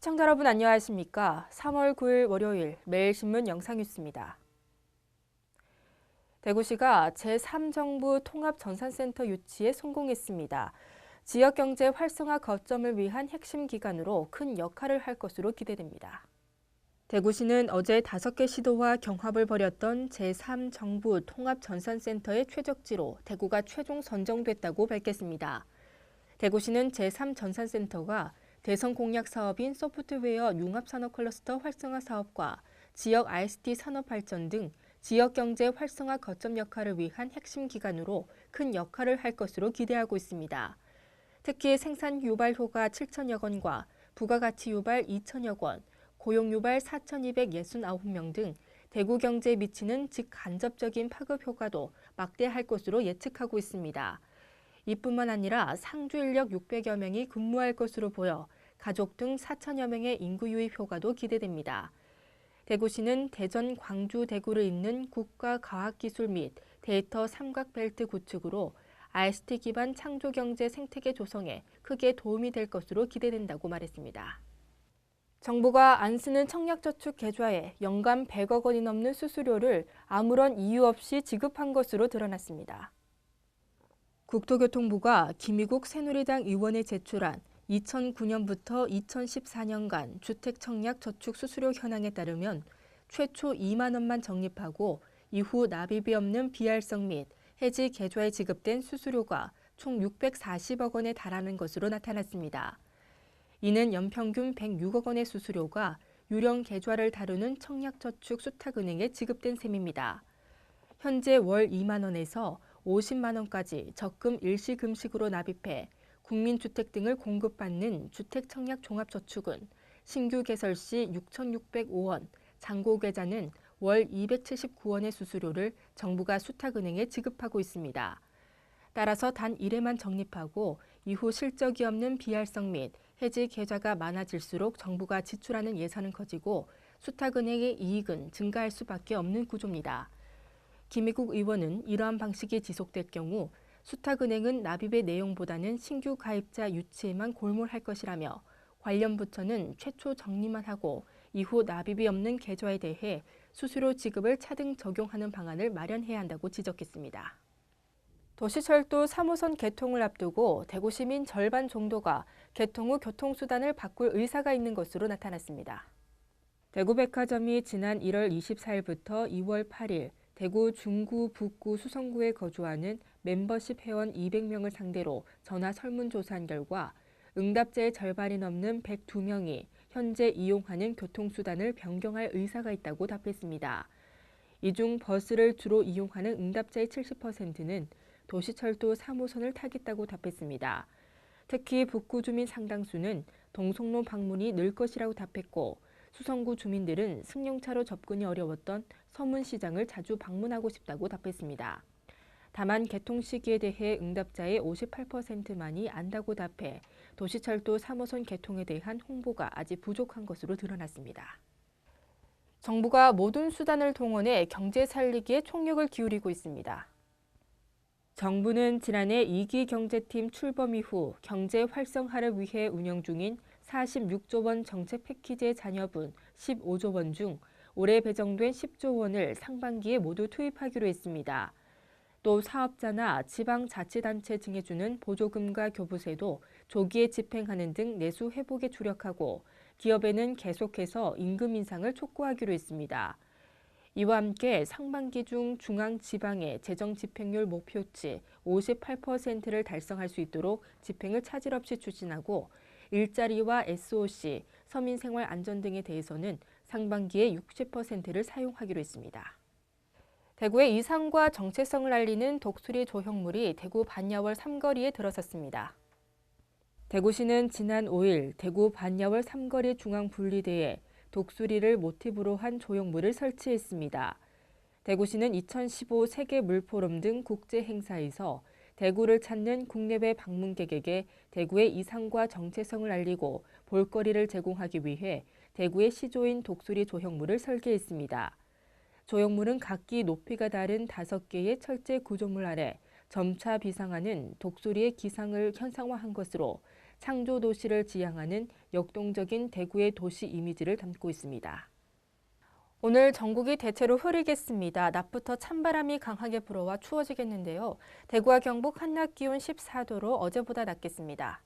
시청자 여러분 안녕하십니까? 3월 9일 월요일 매일신문 영상뉴스입니다. 대구시가 제3정부 통합전산센터 유치에 성공했습니다. 지역경제 활성화 거점을 위한 핵심 기관으로 큰 역할을 할 것으로 기대됩니다. 대구시는 어제 5개 시도와 경합을 벌였던 제3정부 통합전산센터의 최적지로 대구가 최종 선정됐다고 밝혔습니다. 대구시는 제3전산센터가 대선 공약 사업인 소프트웨어 융합산업 클러스터 활성화 사업과 지역 ICT 산업 발전 등 지역 경제 활성화 거점 역할을 위한 핵심 기관으로 큰 역할을 할 것으로 기대하고 있습니다. 특히 생산 유발 효과 7천여 건과 부가가치 유발 2천여 건, 고용 유발 4,269명 등 대구 경제에 미치는 직간접적인 파급 효과도 막대할 것으로 예측하고 있습니다. 이뿐만 아니라 상주 인력 600여 명이 근무할 것으로 보여 가족 등 4천여 명의 인구 유입 효과도 기대됩니다. 대구시는 대전, 광주, 대구를 잇는 국가과학기술 및 데이터 삼각벨트 구축으로 ICT 기반 창조경제 생태계 조성에 크게 도움이 될 것으로 기대된다고 말했습니다. 정부가 안 쓰는 청약저축 계좌에 연간 100억 원이 넘는 수수료를 아무런 이유 없이 지급한 것으로 드러났습니다. 국토교통부가 김의국 새누리당 의원에 제출한 2009년부터 2014년간 주택청약저축 수수료 현황에 따르면 최초 2만 원만 적립하고 이후 납입이 없는 비활성 및 해지 계좌에 지급된 수수료가 총 640억 원에 달하는 것으로 나타났습니다. 이는 연평균 106억 원의 수수료가 유령 계좌를 다루는 청약저축 수탁은행에 지급된 셈입니다. 현재 월 2만 원에서 50만 원까지 적금 일시금식으로 납입해 국민주택 등을 공급받는 주택청약종합저축은 신규 개설 시 6,605원, 잔고계좌는 월 279원의 수수료를 정부가 수탁은행에 지급하고 있습니다. 따라서 단 1회만 적립하고 이후 실적이 없는 비활성 및 해지 계좌가 많아질수록 정부가 지출하는 예산은 커지고 수탁은행의 이익은 증가할 수밖에 없는 구조입니다. 김의국 의원은 이러한 방식이 지속될 경우 수탁은행은 납입의 내용보다는 신규 가입자 유치에만 골몰할 것이라며 관련 부처는 최초 적립만 하고 이후 납입이 없는 계좌에 대해 수수료 지급을 차등 적용하는 방안을 마련해야 한다고 지적했습니다. 도시철도 3호선 개통을 앞두고 대구 시민 절반 정도가 개통 후 교통수단을 바꿀 의사가 있는 것으로 나타났습니다. 대구백화점이 지난 1월 24일부터 2월 8일 대구 중구, 북구, 수성구에 거주하는 멤버십 회원 200명을 상대로 전화 설문조사한 결과 응답자의 절반이 넘는 102명이 현재 이용하는 교통수단을 변경할 의사가 있다고 답했습니다. 이 중 버스를 주로 이용하는 응답자의 70%는 도시철도 3호선을 타겠다고 답했습니다. 특히 북구 주민 상당수는 동성로 방문이 늘 것이라고 답했고 수성구 주민들은 승용차로 접근이 어려웠던 서문시장을 자주 방문하고 싶다고 답했습니다. 다만 개통 시기에 대해 응답자의 58%만이 안다고 답해 도시철도 3호선 개통에 대한 홍보가 아직 부족한 것으로 드러났습니다. 정부가 모든 수단을 동원해 경제 살리기에 총력을 기울이고 있습니다. 정부는 지난해 2기 경제팀 출범 이후 경제 활성화를 위해 운영 중인 46조 원 정책 패키지의 잔여분 15조 원 중 올해 배정된 10조 원을 상반기에 모두 투입하기로 했습니다. 또 사업자나 지방자치단체 등에 주는 보조금과 교부세도 조기에 집행하는 등 내수 회복에 주력하고 기업에는 계속해서 임금 인상을 촉구하기로 했습니다. 이와 함께 상반기 중 중앙 지방의 재정 집행률 목표치 58%를 달성할 수 있도록 집행을 차질 없이 추진하고 일자리와 SOC, 서민생활 안전 등에 대해서는 상반기에 60%를 사용하기로 했습니다. 대구의 이상과 정체성을 알리는 독수리 조형물이 대구 반야월 삼거리에 들어섰습니다. 대구시는 지난 5일 대구 반야월 삼거리 중앙분리대에 독수리를 모티브로 한 조형물을 설치했습니다. 대구시는 2015 세계 물포럼 등 국제 행사에서 대구를 찾는 국내외 방문객에게 대구의 이상과 정체성을 알리고 볼거리를 제공하기 위해 대구의 시조인 독수리 조형물을 설계했습니다. 조형물은 각기 높이가 다른 5개의 철제 구조물 아래 점차 비상하는 독수리의 기상을 현상화한 것으로 창조 도시를 지향하는 역동적인 대구의 도시 이미지를 담고 있습니다. 오늘 전국이 대체로 흐리겠습니다. 낮부터 찬바람이 강하게 불어와 추워지겠는데요. 대구와 경북 한낮 기온 14도로 어제보다 낮겠습니다.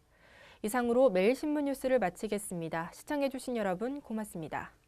이상으로 매일 신문 뉴스를 마치겠습니다. 시청해주신 여러분 고맙습니다.